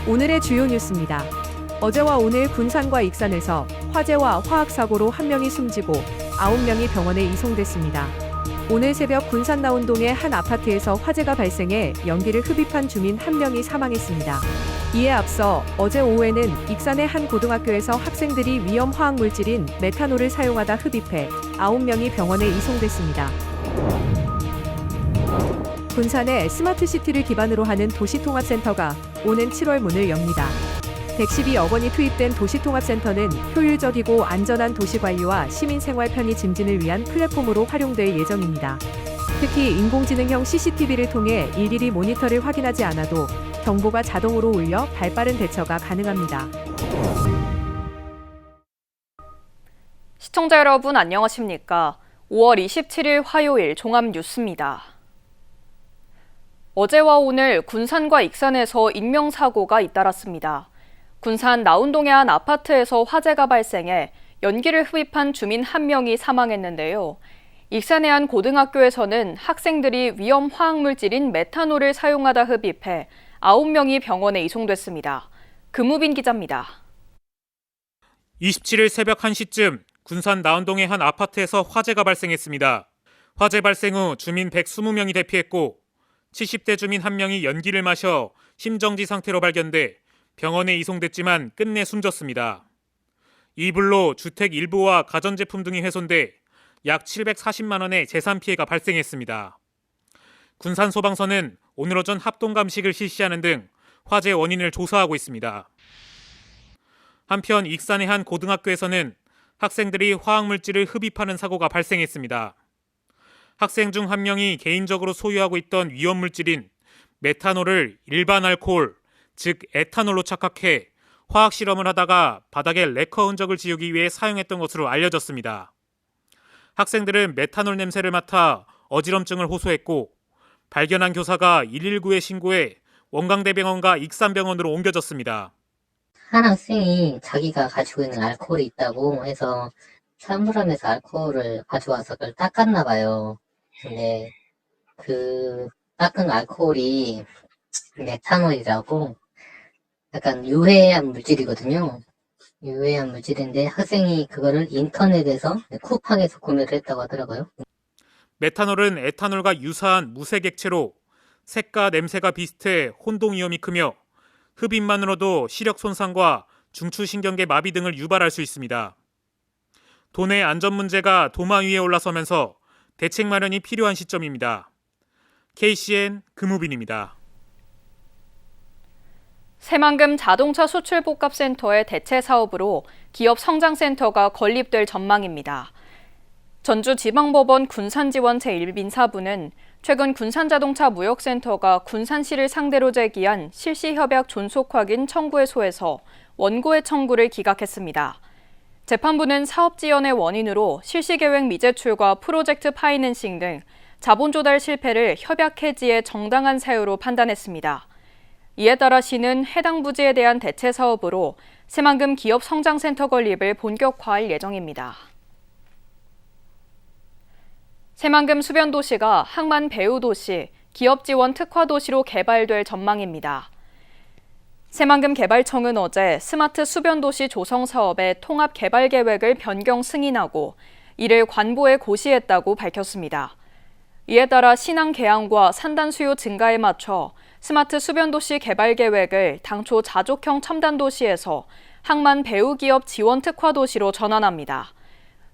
오늘의 주요 뉴스입니다. 어제와 오늘 군산과 익산에서 화재와 화학사고로 1명이 숨지고 9명이 병원에 이송됐습니다. 오늘 새벽 군산 나운동의 한 아파트에서 화재가 발생해 연기를 흡입한 주민 1명이 사망했습니다. 이에 앞서 어제 오후에는 익산의 한 고등학교에서 학생들이 위험 화학물질인 메탄올을 사용하다 흡입해 9명이 병원에 이송됐습니다. 군산에 스마트시티를 기반으로 하는 도시통합센터가 오는 7월 문을 엽니다. 112억 원이 투입된 도시통합센터는 효율적이고 안전한 도시관리와 시민생활 편의 증진을 위한 플랫폼으로 활용될 예정입니다. 특히 인공지능형 CCTV를 통해 일일이 모니터를 확인하지 않아도 경보가 자동으로 울려 발빠른 대처가 가능합니다. 시청자 여러분 안녕하십니까? 5월 27일 화요일 종합뉴스입니다. 어제와 오늘 군산과 익산에서 인명사고가 잇따랐습니다. 군산 나운동의 한 아파트에서 화재가 발생해 연기를 흡입한 주민 1명이 사망했는데요. 익산의 한 고등학교에서는 학생들이 위험 화학물질인 메탄올을 사용하다 흡입해 9명이 병원에 이송됐습니다. 금우빈 기자입니다. 27일 새벽 1시쯤 군산 나운동의 한 아파트에서 화재가 발생했습니다. 화재 발생 후 주민 120명이 대피했고 70대 주민 1명이 연기를 마셔 심정지 상태로 발견돼 병원에 이송됐지만 끝내 숨졌습니다. 이 불로 주택 일부와 가전제품 등이 훼손돼 약 740만 원의 재산 피해가 발생했습니다. 군산소방서는 오늘 오전 합동감식을 실시하는 등 화재 원인을 조사하고 있습니다. 한편 익산의 한 고등학교에서는 학생들이 화학물질을 흡입하는 사고가 발생했습니다. 학생 중 1명이 개인적으로 소유하고 있던 위험물질인 메탄올을 일반 알코올, 즉 에탄올로 착각해 화학실험을 하다가 바닥에 레커 흔적을 지우기 위해 사용했던 것으로 알려졌습니다. 학생들은 메탄올 냄새를 맡아 어지럼증을 호소했고 발견한 교사가 119에 신고해 원광대병원과 익산병원으로 옮겨졌습니다. 한 학생이 자기가 가지고 있는 알코올이 있다고 해서 찬물함에서 알코올을 가져와서 그걸 닦았나 봐요. 근데 그 닦은 알코올이 메탄올이라고 약간 유해한 물질이거든요. 유해한 물질인데 학생이 그거를 인터넷에서 쿠팡에서 구매를 했다고 하더라고요. 메탄올은 에탄올과 유사한 무색 액체로 색과 냄새가 비슷해 혼동 위험이 크며 흡입만으로도 시력 손상과 중추신경계 마비 등을 유발할 수 있습니다. 도내 안전 문제가 도마 위에 올라서면서 대책 마련이 필요한 시점입니다. KCN 금우빈입니다. 새만금 자동차 수출복합센터의 대체 사업으로 기업 성장센터가 건립될 전망입니다. 전주지방법원 군산지원 제1민사부는 최근 군산자동차 무역센터가 군산시를 상대로 제기한 실시협약 존속 확인 청구해소에서 원고의 청구를 기각했습니다. 재판부는 사업 지연의 원인으로 실시계획 미제출과 프로젝트 파이낸싱 등 자본 조달 실패를 협약 해지의 정당한 사유로 판단했습니다. 이에 따라 시는 해당 부지에 대한 대체 사업으로 새만금 기업 성장센터 건립을 본격화할 예정입니다. 새만금 수변도시가 항만 배후도시, 기업지원 특화도시로 개발될 전망입니다. 새만금 개발청은 어제 스마트 수변도시 조성 사업의 통합 개발 계획을 변경 승인하고 이를 관보에 고시했다고 밝혔습니다. 이에 따라 신항 개항과 산단 수요 증가에 맞춰 스마트 수변도시 개발 계획을 당초 자족형 첨단도시에서 항만 배후기업 지원 특화도시로 전환합니다.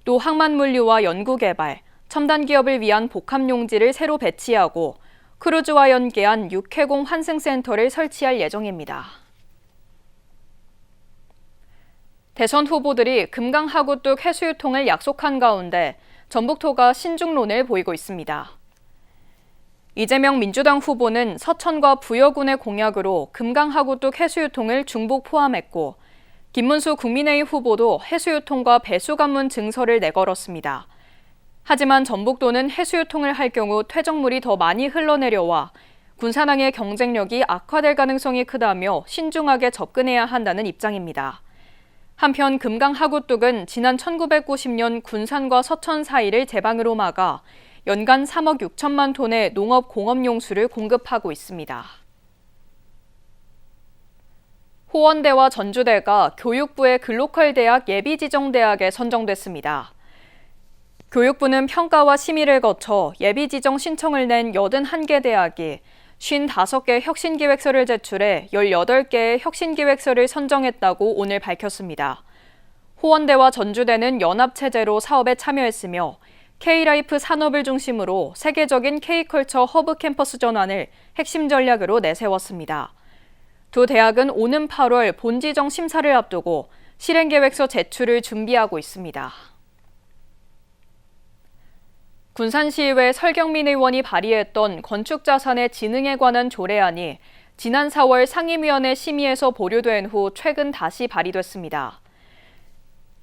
또 항만 물류와 연구개발, 첨단 기업을 위한 복합용지를 새로 배치하고 크루즈와 연계한 육해공 환승센터를 설치할 예정입니다. 대선 후보들이 금강 하구뚝 해수유통을 약속한 가운데 전북토가 신중론을 보이고 있습니다. 이재명 민주당 후보는 서천과 부여군의 공약으로 금강 하구뚝 해수유통을 중복 포함했고 김문수 국민의힘 후보도 해수유통과 배수관문 증서를 내걸었습니다. 하지만 전북도는 해수유통을 할 경우 퇴적물이 더 많이 흘러내려와 군산항의 경쟁력이 악화될 가능성이 크다며 신중하게 접근해야 한다는 입장입니다. 한편 금강 하구뚝은 지난 1990년 군산과 서천 사이를 제방으로 막아 연간 3억 6천만 톤의 농업 공업용수를 공급하고 있습니다. 호원대와 전주대가 교육부의 글로컬 대학 예비 지정 대학에 선정됐습니다. 교육부는 평가와 심의를 거쳐 예비 지정 신청을 낸 81개 대학이 55개 혁신기획서를 제출해 18개의 혁신기획서를 선정했다고 오늘 밝혔습니다. 호원대와 전주대는 연합체제로 사업에 참여했으며 K라이프 산업을 중심으로 세계적인 K컬처 허브 캠퍼스 전환을 핵심 전략으로 내세웠습니다. 두 대학은 오는 8월 본지정 심사를 앞두고 실행계획서 제출을 준비하고 있습니다. 군산시의회 설경민 의원이 발의했던 건축자산의 지능에 관한 조례안이 지난 4월 상임위원회 심의에서 보류된 후 최근 다시 발의됐습니다.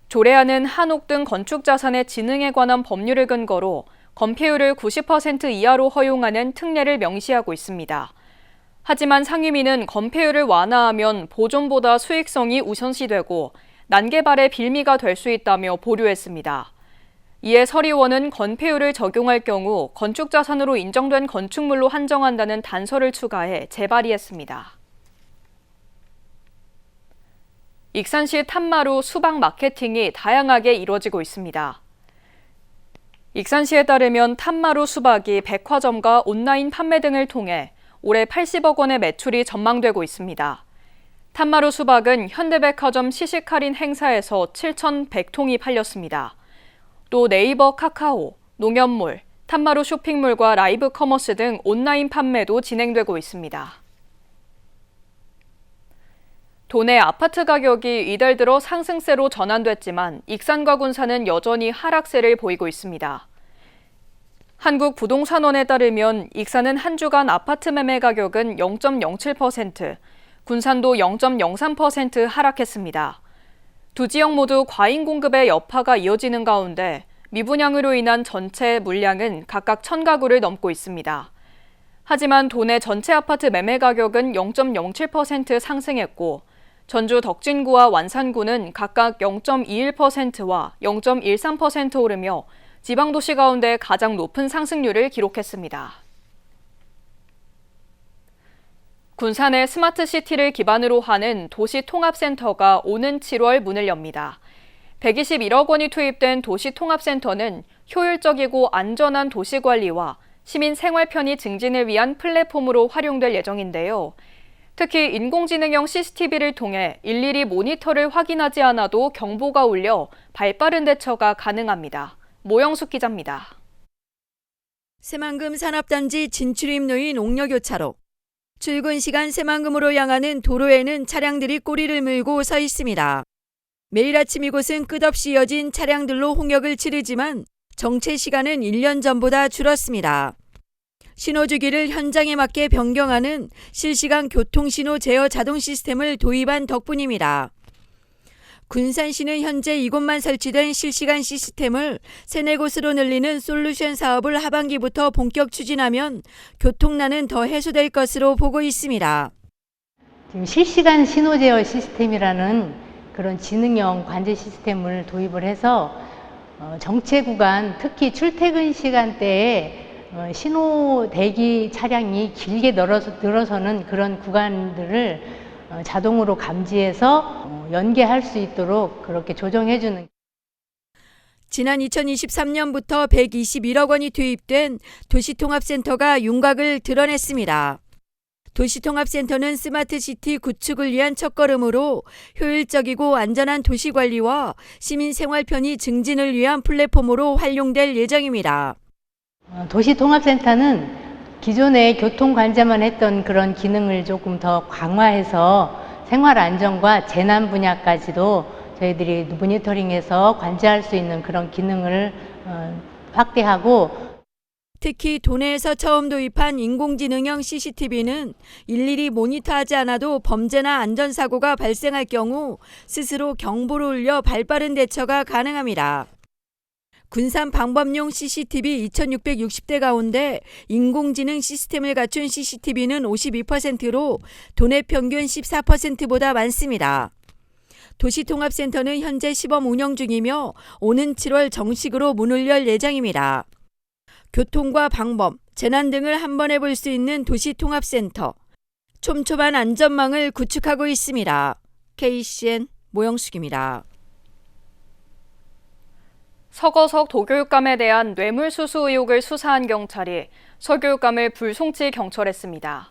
조례안은 한옥 등 건축자산의 지능에 관한 법률을 근거로 건폐율을 90% 이하로 허용하는 특례를 명시하고 있습니다. 하지만 상임위는 건폐율을 완화하면 보존보다 수익성이 우선시되고 난개발의 빌미가 될 수 있다며 보류했습니다. 이에 설 의원은 건폐율을 적용할 경우 건축자산으로 인정된 건축물로 한정한다는 단서를 추가해 재발의했습니다. 익산시 탐마루 수박 마케팅이 다양하게 이루어지고 있습니다. 익산시에 따르면 탐마루 수박이 백화점과 온라인 판매 등을 통해 올해 80억 원의 매출이 전망되고 있습니다. 탐마루 수박은 현대백화점 시식 할인 행사에서 7,100통이 팔렸습니다. 또 네이버 카카오, 농협몰, 탐마루 쇼핑몰과 라이브 커머스 등 온라인 판매도 진행되고 있습니다. 도내 아파트 가격이 이달 들어 상승세로 전환됐지만 익산과 군산은 여전히 하락세를 보이고 있습니다. 한국부동산원에 따르면 익산은 한 주간 아파트 매매 가격은 0.07%, 군산도 0.03% 하락했습니다. 두 지역 모두 과잉 공급의 여파가 이어지는 가운데 미분양으로 인한 전체 물량은 각각 1,000가구를 넘고 있습니다. 하지만 도내 전체 아파트 매매 가격은 0.07% 상승했고 전주 덕진구와 완산구는 각각 0.21%와 0.13% 오르며 지방도시 가운데 가장 높은 상승률을 기록했습니다. 군산의 스마트시티를 기반으로 하는 도시통합센터가 오는 7월 문을 엽니다. 121억 원이 투입된 도시통합센터는 효율적이고 안전한 도시관리와 시민 생활 편의 증진을 위한 플랫폼으로 활용될 예정인데요. 특히 인공지능형 CCTV를 통해 일일이 모니터를 확인하지 않아도 경보가 울려 발빠른 대처가 가능합니다. 모영숙 기자입니다. 새만금 산업단지 진출입 로인 옥녀교차로. 출근 시간 새만금으로 향하는 도로에는 차량들이 꼬리를 물고 서 있습니다. 매일 아침 이곳은 끝없이 이어진 차량들로 홍역을 치르지만 정체 시간은 1년 전보다 줄었습니다. 신호주기를 현장에 맞게 변경하는 실시간 교통신호 제어 자동 시스템을 도입한 덕분입니다. 군산시는 현재 이곳만 설치된 실시간 시스템을 3-4곳으로 늘리는 솔루션 사업을 하반기부터 본격 추진하면 교통난은 더 해소될 것으로 보고 있습니다. 지금 실시간 신호 제어 시스템이라는 그런 지능형 관제 시스템을 도입을 해서 정체 구간, 특히 출퇴근 시간대에 신호 대기 차량이 길게 늘어서는 그런 구간들을 자동으로 감지해서 연계할 수 있도록 그렇게 조정해주는. 지난 2023년부터 121억 원이 투입된 도시통합센터가 윤곽을 드러냈습니다. 도시통합센터는 스마트시티 구축을 위한 첫걸음으로 효율적이고 안전한 도시관리와 시민 생활 편의 증진을 위한 플랫폼으로 활용될 예정입니다. 도시통합센터는 기존에 교통관제만 했던 그런 기능을 조금 더 강화해서 생활안전과 재난 분야까지도 저희들이 모니터링해서 관제할 수 있는 그런 기능을 확대하고, 특히 도내에서 처음 도입한 인공지능형 CCTV는 일일이 모니터하지 않아도 범죄나 안전사고가 발생할 경우 스스로 경보를 울려 발빠른 대처가 가능합니다. 군산 방범용 CCTV 2,660대 가운데 인공지능 시스템을 갖춘 CCTV는 52%로 도내 평균 14%보다 많습니다. 도시통합센터는 현재 시범 운영 중이며 오는 7월 정식으로 문을 열 예정입니다. 교통과 방범, 재난 등을 한 번에 볼 수 있는 도시통합센터. 촘촘한 안전망을 구축하고 있습니다. KCN 모영숙입니다. 서거석 도교육감에 대한 뇌물수수 의혹을 수사한 경찰이 서교육감을 불송치 경찰했습니다.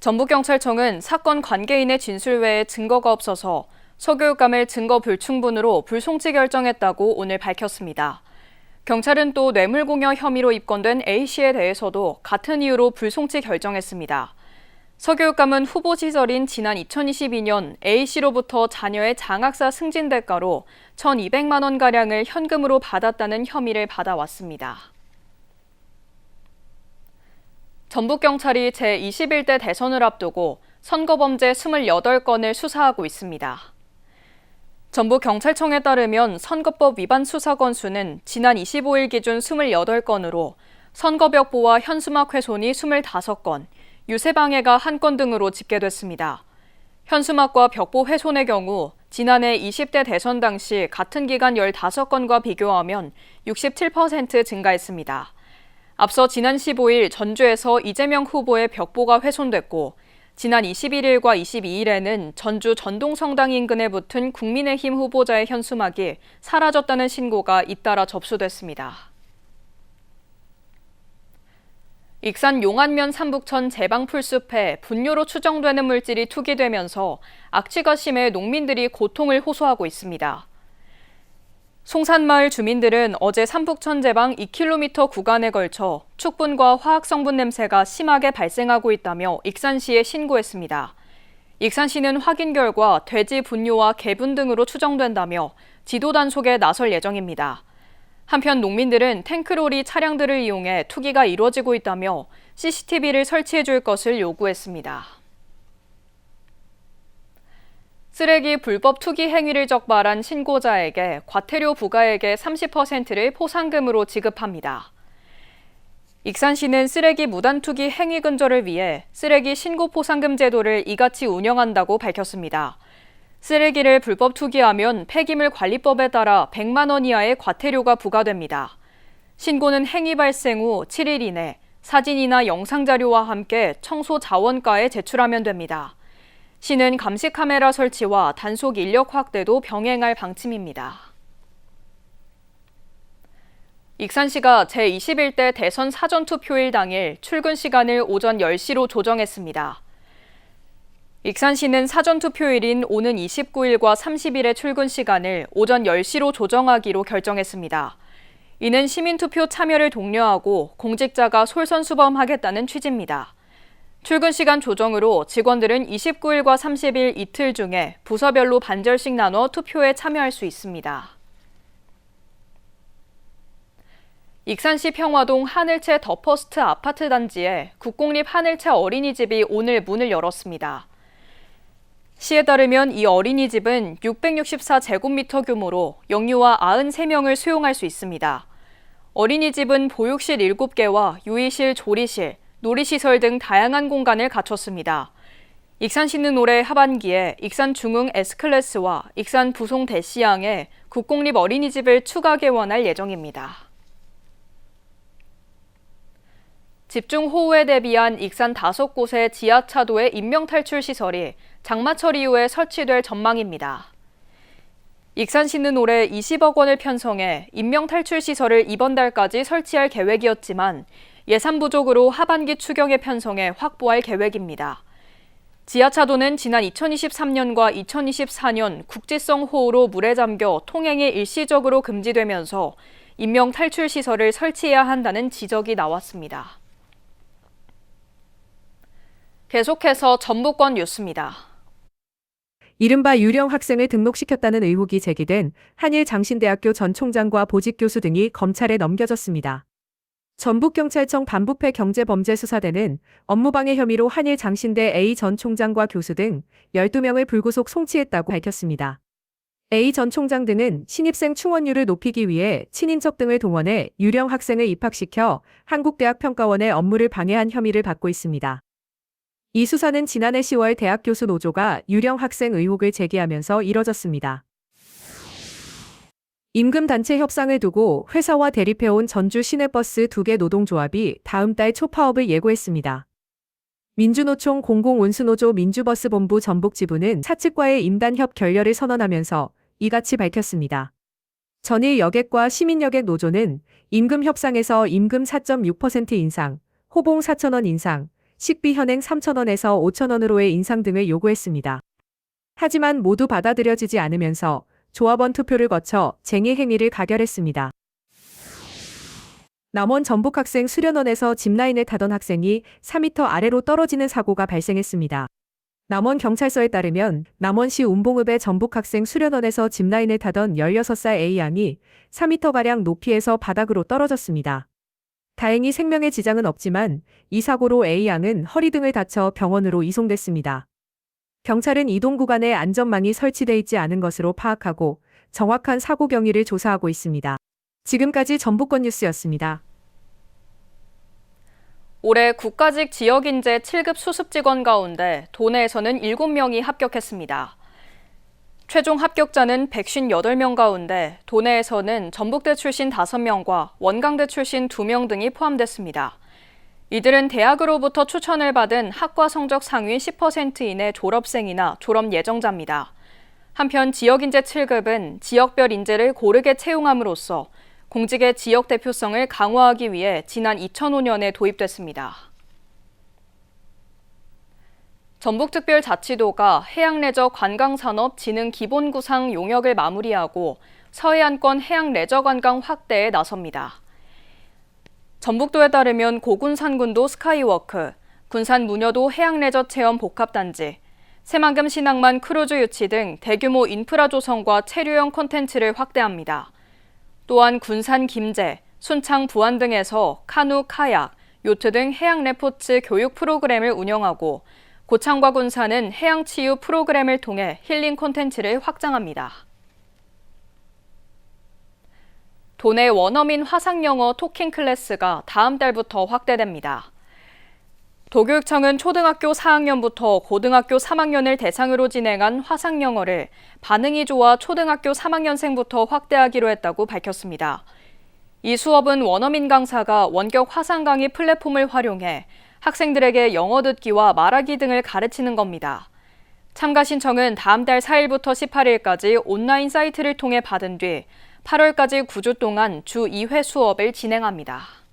전북경찰청은 사건 관계인의 진술 외에 증거가 없어서 서교육감을 증거 불충분으로 불송치 결정했다고 오늘 밝혔습니다. 경찰은 또 뇌물공여 혐의로 입건된 A씨에 대해서도 같은 이유로 불송치 결정했습니다. 서교육감은 후보 시절인 지난 2022년 A씨로부터 자녀의 장학사 승진 대가로 1,200만 원가량을 현금으로 받았다는 혐의를 받아왔습니다. 전북경찰이 제21대 대선을 앞두고 선거범죄 28건을 수사하고 있습니다. 전북경찰청에 따르면 선거법 위반 수사 건수는 지난 25일 기준 28건으로 선거벽보와 현수막 훼손이 25건, 유세방해가 1건 등으로 집계됐습니다. 현수막과 벽보 훼손의 경우 지난해 20대 대선 당시 같은 기간 15건과 비교하면 67% 증가했습니다. 앞서 지난 15일 전주에서 이재명 후보의 벽보가 훼손됐고 지난 21일과 22일에는 전주 전동성당 인근에 붙은 국민의힘 후보자의 현수막이 사라졌다는 신고가 잇따라 접수됐습니다. 익산 용안면 삼북천 제방풀숲에 분뇨로 추정되는 물질이 투기되면서 악취가 심해 농민들이 고통을 호소하고 있습니다. 송산마을 주민들은 어제 삼북천 제방 2km 구간에 걸쳐 축분과 화학성분 냄새가 심하게 발생하고 있다며 익산시에 신고했습니다. 익산시는 확인 결과 돼지 분뇨와 개분 등으로 추정된다며 지도 단속에 나설 예정입니다. 한편 농민들은 탱크로리 차량들을 이용해 투기가 이루어지고 있다며 CCTV를 설치해 줄 것을 요구했습니다. 쓰레기 불법 투기 행위를 적발한 신고자에게 과태료 부과액의 30%를 포상금으로 지급합니다. 익산시는 쓰레기 무단 투기 행위 근절을 위해 쓰레기 신고 포상금 제도를 이같이 운영한다고 밝혔습니다. 쓰레기를 불법 투기하면 폐기물 관리법에 따라 100만 원 이하의 과태료가 부과됩니다. 신고는 행위 발생 후 7일 이내 사진이나 영상 자료와 함께 청소 자원과에 제출하면 됩니다. 시는 감시 카메라 설치와 단속 인력 확대도 병행할 방침입니다. 익산시가 제21대 대선 사전투표일 당일 출근 시간을 오전 10시로 조정했습니다. 익산시는 사전투표일인 오는 29일과 30일의 출근 시간을 오전 10시로 조정하기로 결정했습니다. 이는 시민투표 참여를 독려하고 공직자가 솔선수범하겠다는 취지입니다. 출근 시간 조정으로 직원들은 29일과 30일 이틀 중에 부서별로 반절씩 나눠 투표에 참여할 수 있습니다. 익산시 평화동 하늘채 더퍼스트 아파트 단지에 국공립 하늘채 어린이집이 오늘 문을 열었습니다. 시에 따르면 이 어린이집은 664제곱미터 규모로 영유아 93명을 수용할 수 있습니다. 어린이집은 보육실 7개와 유이실, 조리실, 놀이시설 등 다양한 공간을 갖췄습니다. 익산시는 올해 하반기에 익산 중흥 S클래스와 익산 부송 대시양에 국공립 어린이집을 추가 개원할 예정입니다. 집중호우에 대비한 익산 5곳의 지하차도의 인명탈출시설이 장마철 이후에 설치될 전망입니다. 익산시는 올해 20억 원을 편성해 인명탈출시설을 이번 달까지 설치할 계획이었지만 예산 부족으로 하반기 추경에 편성해 확보할 계획입니다. 지하차도는 지난 2023년과 2024년 국지성 호우로 물에 잠겨 통행이 일시적으로 금지되면서 인명탈출시설을 설치해야 한다는 지적이 나왔습니다. 계속해서 전북권 뉴스입니다. 이른바 유령 학생을 등록시켰다는 의혹이 제기된 한일장신대학교 전 총장과 보직교수 등이 검찰에 넘겨졌습니다. 전북경찰청 반부패 경제범죄수사대는 업무방해 혐의로 한일장신대 A 전 총장과 교수 등 12명을 불구속 송치했다고 밝혔습니다. A 전 총장 등은 신입생 충원율을 높이기 위해 친인척 등을 동원해 유령 학생을 입학시켜 한국대학평가원의 업무를 방해한 혐의를 받고 있습니다. 이 수사는 지난해 10월 대학 교수 노조가 유령 학생 의혹을 제기하면서 이뤄졌습니다. 임금단체 협상을 두고 회사와 대립해온 전주 시내버스 2개 노동조합이 다음 달 초 파업을 예고했습니다. 민주노총 공공운수노조 민주버스본부 전북지부는 사측과의 임단협 결렬을 선언하면서 이같이 밝혔습니다. 전일 여객과 시민여객 노조는 임금 협상에서 임금 4.6% 인상, 호봉 4,000원 인상, 식비 현행 3,000원에서 5,000원으로의 인상 등을 요구했습니다. 하지만 모두 받아들여지지 않으면서 조합원 투표를 거쳐 쟁의 행위를 가결했습니다. 남원 전북학생 수련원에서 짚라인을 타던 학생이 4m 아래로 떨어지는 사고가 발생했습니다. 남원경찰서에 따르면 남원시 운봉읍의 전북학생 수련원에서 짚라인을 타던 16살 A양이 4m가량 높이에서 바닥으로 떨어졌습니다. 다행히 생명에 지장은 없지만 이 사고로 A양은 허리 등을 다쳐 병원으로 이송됐습니다. 경찰은 이동 구간에 안전망이 설치돼 있지 않은 것으로 파악하고 정확한 사고 경위를 조사하고 있습니다. 지금까지 전북권 뉴스였습니다. 올해 국가직 지역인재 7급 수습 직원 가운데 도내에서는 7명이 합격했습니다. 최종 합격자는 158명 가운데 도내에서는 전북대 출신 5명과 원광대 출신 2명 등이 포함됐습니다. 이들은 대학으로부터 추천을 받은 학과 성적 상위 10% 이내 졸업생이나 졸업 예정자입니다. 한편 지역인재 7급은 지역별 인재를 고르게 채용함으로써 공직의 지역 대표성을 강화하기 위해 지난 2005년에 도입됐습니다. 전북특별자치도가 해양레저관광산업진흥기본구상 용역을 마무리하고 서해안권 해양레저관광 확대에 나섭니다. 전북도에 따르면 고군산군도 스카이워크, 군산 무녀도 해양레저체험 복합단지, 새만금 신항만 크루즈 유치 등 대규모 인프라 조성과 체류형 콘텐츠를 확대합니다. 또한 군산 김제, 순창 부안 등에서 카누, 카약, 요트 등 해양 레포츠 교육 프로그램을 운영하고 고창과 군산은 해양 치유 프로그램을 통해 힐링 콘텐츠를 확장합니다. 도내 원어민 화상영어 토킹 클래스가 다음 달부터 확대됩니다. 도교육청은 초등학교 4학년부터 고등학교 3학년을 대상으로 진행한 화상영어를 반응이 좋아 초등학교 3학년생부터 확대하기로 했다고 밝혔습니다. 이 수업은 원어민 강사가 원격 화상 강의 플랫폼을 활용해 학생들에게 영어 듣기와 말하기 등을 가르치는 겁니다. 참가 신청은 다음 달 4일부터 18일까지 온라인 사이트를 통해 받은 뒤 8월까지 9주 동안 주 2회 수업을 진행합니다.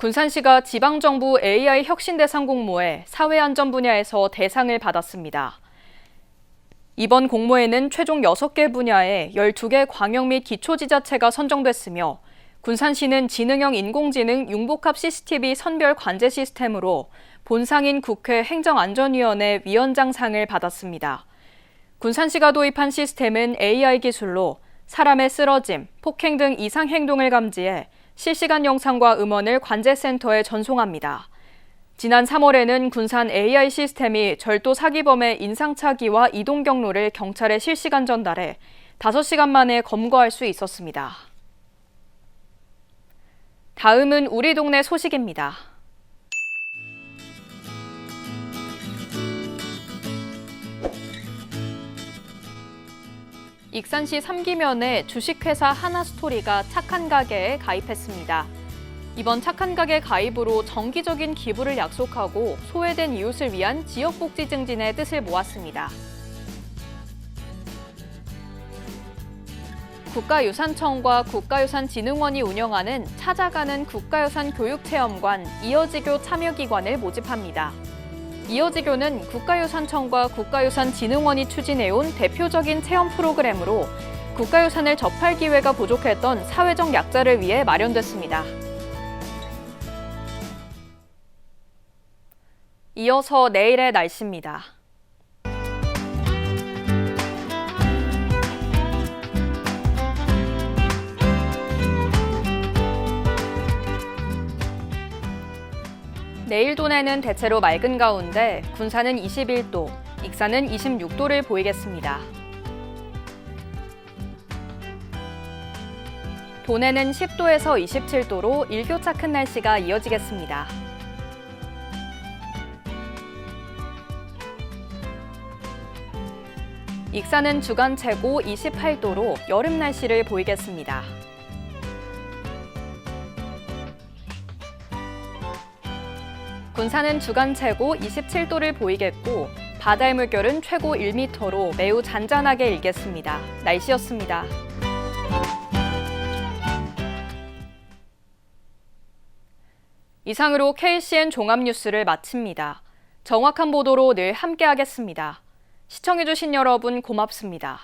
군산시가 지방정부 AI 혁신대상 공모에 사회안전 분야에서 대상을 받았습니다. 이번 공모에는 최종 6개 분야에 12개 광역 및 기초지자체가 선정됐으며 군산시는 지능형 인공지능 융복합 CCTV 선별 관제 시스템으로 본상인 국회 행정안전위원회 위원장상을 받았습니다. 군산시가 도입한 시스템은 AI 기술로 사람의 쓰러짐, 폭행 등 이상 행동을 감지해 실시간 영상과 음원을 관제센터에 전송합니다. 지난 3월에는 군산 AI 시스템이 절도 사기범의 인상착의와 이동 경로를 경찰에 실시간 전달해 5시간 만에 검거할 수 있었습니다. 다음은 우리 동네 소식입니다. 익산시 3기면에 주식회사 하나스토리가 착한 가게에 가입했습니다. 이번 착한 가게 가입으로 정기적인 기부를 약속하고 소외된 이웃을 위한 지역복지 증진의 뜻을 모았습니다. 국가유산청과 국가유산진흥원이 운영하는 찾아가는 국가유산 교육체험관 이어지교 참여기관을 모집합니다. 이어지교는 국가유산청과 국가유산진흥원이 추진해온 대표적인 체험 프로그램으로 국가유산을 접할 기회가 부족했던 사회적 약자를 위해 마련됐습니다. 이어서 내일의 날씨입니다. 내일 도내는 대체로 맑은 가운데 군산은 21도, 익산은 26도를 보이겠습니다. 도내는 10도에서 27도로 일교차 큰 날씨가 이어지겠습니다. 익산은 주간 최고 28도로 여름 날씨를 보이겠습니다. 군산은 주간 최고 27도를 보이겠고 바다의 물결은 최고 1m로 매우 잔잔하게 일겠습니다. 날씨였습니다. 이상으로 KCN 종합뉴스를 마칩니다. 정확한 보도로 늘 함께하겠습니다. 시청해주신 여러분 고맙습니다.